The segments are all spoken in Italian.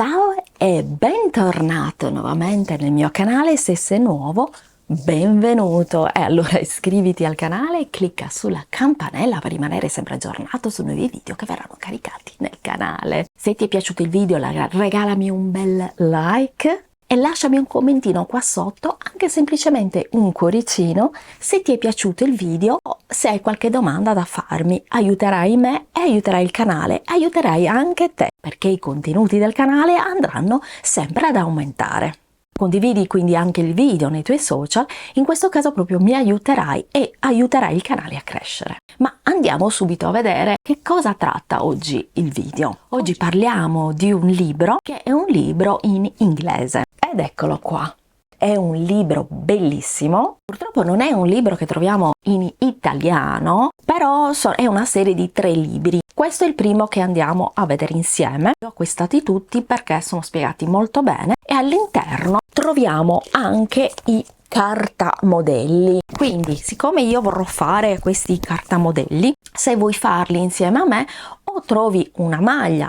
Ciao e bentornato nuovamente nel mio canale. Se sei nuovo, benvenuto, e allora iscriviti al canale e clicca sulla campanella per rimanere sempre aggiornato su nuovi video che verranno caricati nel canale. Se ti è piaciuto il video regalami un bel like e lasciami un commentino qua sotto, anche semplicemente un cuoricino, se ti è piaciuto il video o se hai qualche domanda da farmi. Aiuterai me e aiuterai il canale e aiuterai anche te, perché i contenuti del canale andranno sempre ad aumentare. Condividi quindi anche il video nei tuoi social, in questo caso proprio mi aiuterai e aiuterai il canale a crescere. Ma andiamo subito a vedere che cosa tratta oggi il video. Oggi parliamo di un libro che è un libro in inglese ed eccolo qua. È un libro bellissimo, purtroppo non è un libro che troviamo in italiano, però è una serie di 3 libri. Questo è il primo che andiamo a vedere insieme. Li ho acquistati tutti perché sono spiegati molto bene e all'interno troviamo anche i cartamodelli. Quindi, siccome io vorrò fare questi cartamodelli, se vuoi farli insieme a me, o trovi una maglia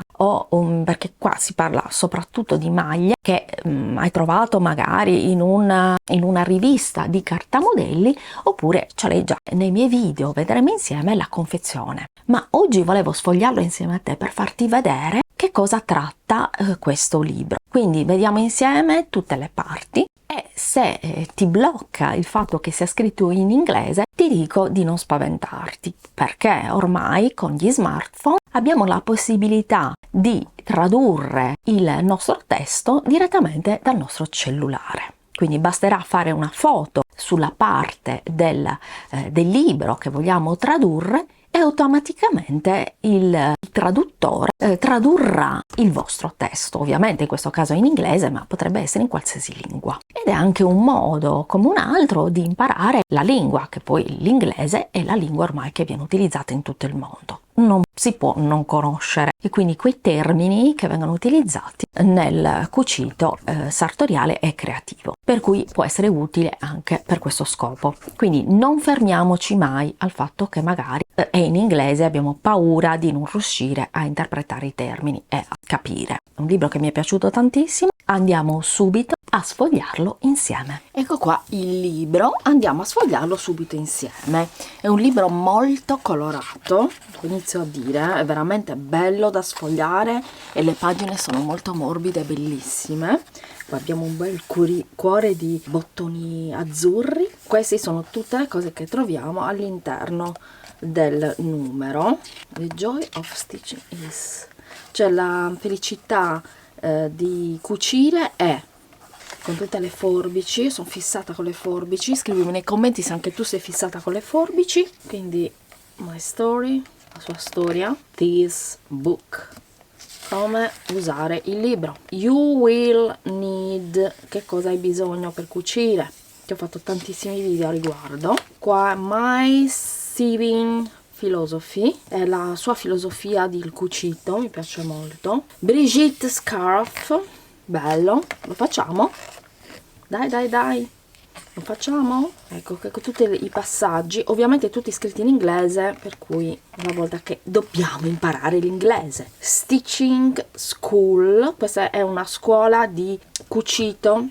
perché qua si parla soprattutto di maglie che hai trovato magari in una rivista di cartamodelli, oppure ce l'hai già nei miei video. Vedremo insieme la confezione, ma oggi volevo sfogliarlo insieme a te per farti vedere che cosa tratta questo libro. Quindi vediamo insieme tutte le parti. E se ti blocca il fatto che sia scritto in inglese, ti dico di non spaventarti, perché ormai con gli smartphone abbiamo la possibilità di tradurre il nostro testo direttamente dal nostro cellulare. Quindi basterà fare una foto sulla parte del libro che vogliamo tradurre e automaticamente il traduttore tradurrà il vostro testo, ovviamente in questo caso in inglese, ma potrebbe essere in qualsiasi lingua. Ed è anche un modo come un altro di imparare la lingua, che poi l'inglese è la lingua ormai che viene utilizzata in tutto il mondo. Non si può non conoscere e quindi quei termini che vengono utilizzati nel cucito sartoriale e creativo, per cui può essere utile anche per questo scopo. Quindi non fermiamoci mai al fatto che magari è in inglese, abbiamo paura di non riuscire a interpretare i termini e a capire. È un libro che mi è piaciuto tantissimo, andiamo subito a sfogliarlo insieme. Ecco qua il libro, andiamo a sfogliarlo subito insieme. È un libro molto colorato, inizio a dire, è veramente bello da sfogliare e le pagine sono molto morbide e bellissime. Qua abbiamo un bel cuore di bottoni azzurri. Queste sono tutte le cose che troviamo all'interno del numero. The joy of stitching is, cioè la felicità di cucire è, con tutte le forbici. Io sono fissata con le forbici, scrivimi nei commenti se anche tu sei fissata con le forbici. Quindi my story, la sua storia, this book, come usare il libro, you will need, che cosa hai bisogno per cucire, che ho fatto tantissimi video a riguardo. Qua my sewing philosophy, è la sua filosofia di cucito, mi piace molto. Brigitte scarf, bello, lo facciamo? Dai, lo facciamo? Ecco, tutti i passaggi, ovviamente tutti scritti in inglese, per cui una volta che dobbiamo imparare l'inglese. Stitching school, questa è una scuola di cucito,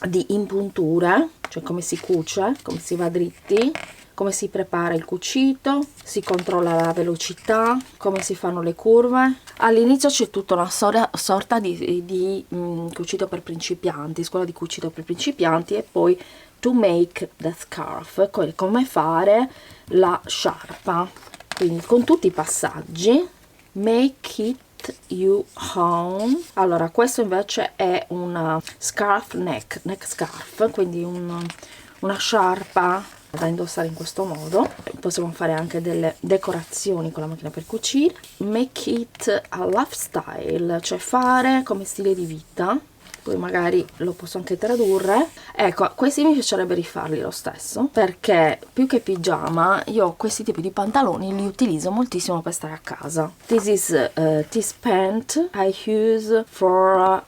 di impunture, cioè come si cuce, come si va dritti, come si prepara il cucito, si controlla la velocità, come si fanno le curve. All'inizio c'è tutta una sorta di cucito per principianti, scuola di cucito per principianti, e poi to make the scarf, come fare la sciarpa, quindi con tutti i passaggi. Make it you own. Allora, questo invece è una scarf neck scarf, quindi una sciarpa da indossare in questo modo. Possiamo fare anche delle decorazioni con la macchina per cucire. Make it a lifestyle, cioè fare come stile di vita. Poi magari lo posso anche tradurre. Ecco, questi mi piacerebbe rifarli lo stesso, perché più che pigiama io questi tipi di pantaloni li utilizzo moltissimo per stare a casa. This is this pant I use for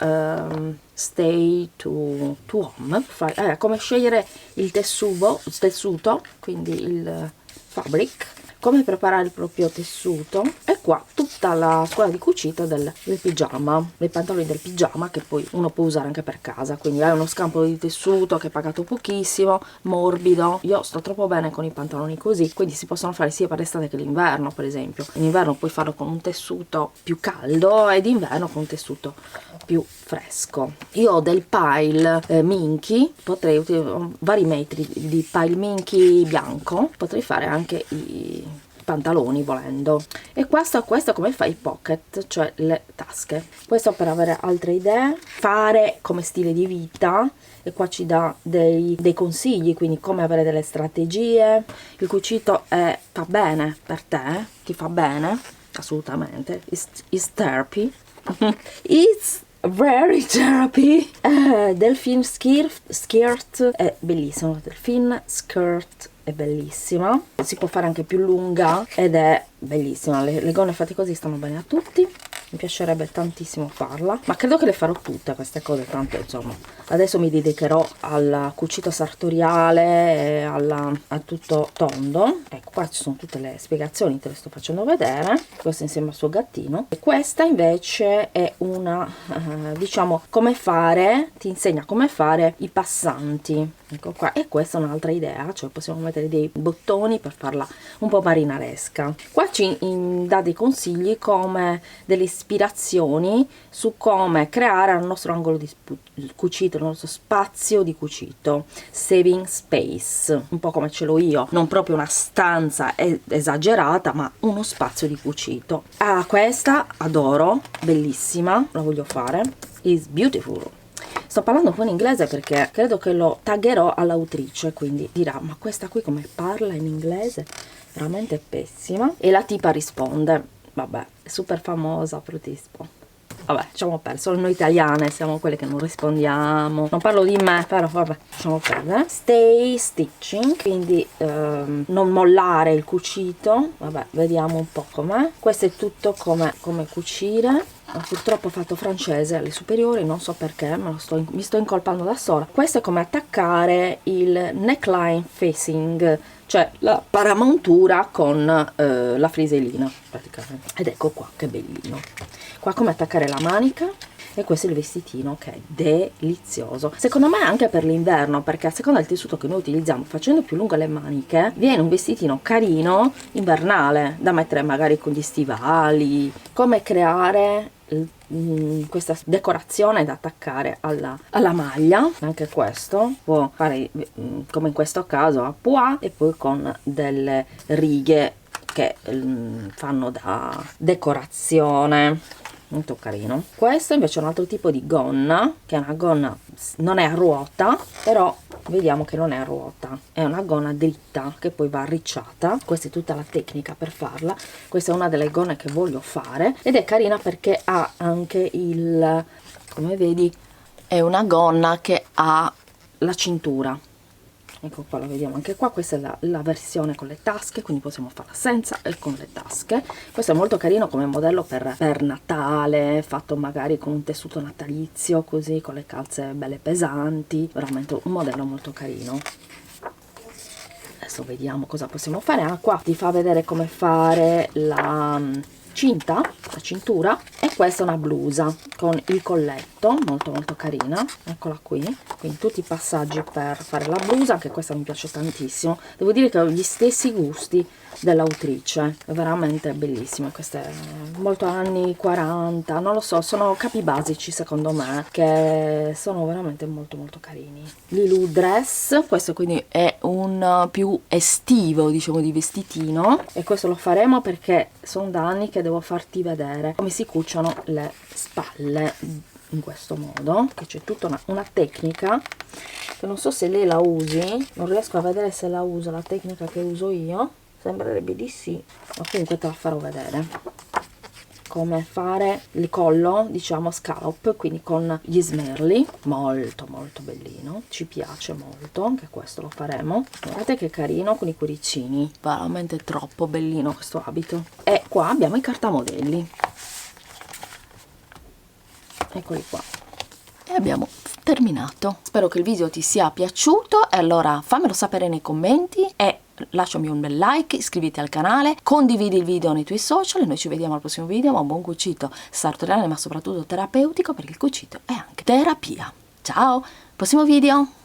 stay to home. Come scegliere il tessuto, quindi il fabric. come preparare il proprio tessuto, e qua tutta la scuola di cucita del pigiama, dei pantaloni del pigiama, che poi uno può usare anche per casa. Quindi hai uno scampo di tessuto che è pagato pochissimo, morbido. Io sto troppo bene con i pantaloni così, quindi si possono fare sia per l'estate che l'inverno. Per esempio in inverno puoi farlo con un tessuto più caldo ed inverno con un tessuto più fresco. Io ho del pile minky, potrei utilizzare vari metri di pile minky bianco, potrei fare anche i pantaloni volendo. E questo come fa i pocket, cioè le tasche. Questo per avere altre idee, fare come stile di vita, e qua ci dà dei consigli, quindi come avere delle strategie. Il cucito fa bene per te, ti fa bene assolutamente, it's therapy. It's very therapy. Delphine skirt è bellissimo, Delphine skirt è bellissima, si può fare anche più lunga ed è bellissima. Le gonne fatte così stanno bene a tutti, mi piacerebbe tantissimo farla, ma credo che le farò tutte queste cose, tanto insomma adesso mi dedicherò al cucito sartoriale e a tutto tondo. Ecco, qua ci sono tutte le spiegazioni, te le sto facendo vedere. Questo insieme al suo gattino, e questa invece è una diciamo come fare, ti insegna come fare i passanti. Ecco qua, e questa è un'altra idea, cioè possiamo mettere dei bottoni per farla un po' marinaresca. Qua ci dà dei consigli, come delle ispirazioni su come creare il nostro angolo di cucito, il nostro spazio di cucito, saving space, un po' come ce l'ho io, non proprio una stanza esagerata, ma uno spazio di cucito. Ah, questa adoro, bellissima, la voglio fare, is beautiful. Sto parlando un po' in inglese perché credo che lo taggerò all'autrice, quindi dirà: ma questa qui come parla in inglese? Veramente pessima. E la tipa risponde: vabbè, è super famosa, protispo. Vabbè, lasciamo perdere, solo noi italiane siamo quelle che non rispondiamo. Non parlo di me, però vabbè, lasciamo perdere. Stay stitching, quindi non mollare il cucito. Vabbè, vediamo un po' com'è. Questo è tutto come cucire. Purtroppo ho fatto francese alle superiori, non so perché, mi sto incolpando da sola. Questo è come attaccare il neckline facing, cioè la paramontura con la friselina praticamente. Ed ecco qua che bellino. Qua come attaccare la manica, e questo è il vestitino, che è delizioso, secondo me anche per l'inverno, perché a seconda del tessuto che noi utilizziamo, facendo più lunghe le maniche, viene un vestitino carino invernale da mettere magari con gli stivali. Come creare questa decorazione da attaccare alla maglia, anche questo può fare come in questo caso a pois, e poi con delle righe che fanno da decorazione, molto carino. Questo invece è un altro tipo di gonna, che è una gonna, non è a ruota, però vediamo che non è a ruota, è una gonna dritta che poi va arricciata. Questa è tutta la tecnica per farla. Questa è una delle gonne che voglio fare, ed è carina perché ha anche il, come vedi, è una gonna che ha la cintura. Ecco qua, lo vediamo anche qua. Questa è la versione con le tasche, quindi possiamo farla senza e con le tasche. Questo è molto carino come modello per Natale, fatto magari con un tessuto natalizio, così, con le calze belle pesanti, veramente un modello molto carino. Adesso vediamo cosa possiamo fare. Ah, qua ti fa vedere come fare la cintura, e questa è una blusa con il colletto, molto molto carina, eccola qui. Quindi tutti i passaggi per fare la blusa, anche questa mi piace tantissimo. Devo dire che ho gli stessi gusti dell'autrice, è veramente bellissima. Queste molto anni 40, non lo so, sono capi basici secondo me, che sono veramente molto molto carini. Lulu dress, questo quindi è un più estivo, diciamo, di vestitino, e questo lo faremo perché sono da anni che devo farti vedere come si cuciono le spalle in questo modo, che c'è tutta una tecnica che non so se lei la usi, non riesco a vedere se la usa la tecnica che uso io, sembrerebbe di sì, ma comunque te la farò vedere come fare il collo, diciamo scallop, quindi con gli smerli, molto molto bellino, ci piace molto, anche questo lo faremo. Guardate che carino con i cuoricini, veramente troppo bellino questo abito. E qua abbiamo i cartamodelli, eccoli qua, e abbiamo terminato. Spero che il video ti sia piaciuto, e allora fammelo sapere nei commenti, e lasciami un bel like, iscriviti al canale, condividi il video nei tuoi social e noi ci vediamo al prossimo video. Ma un buon cucito sartoriale, ma soprattutto terapeutico, perché il cucito è anche terapia. Ciao, prossimo video!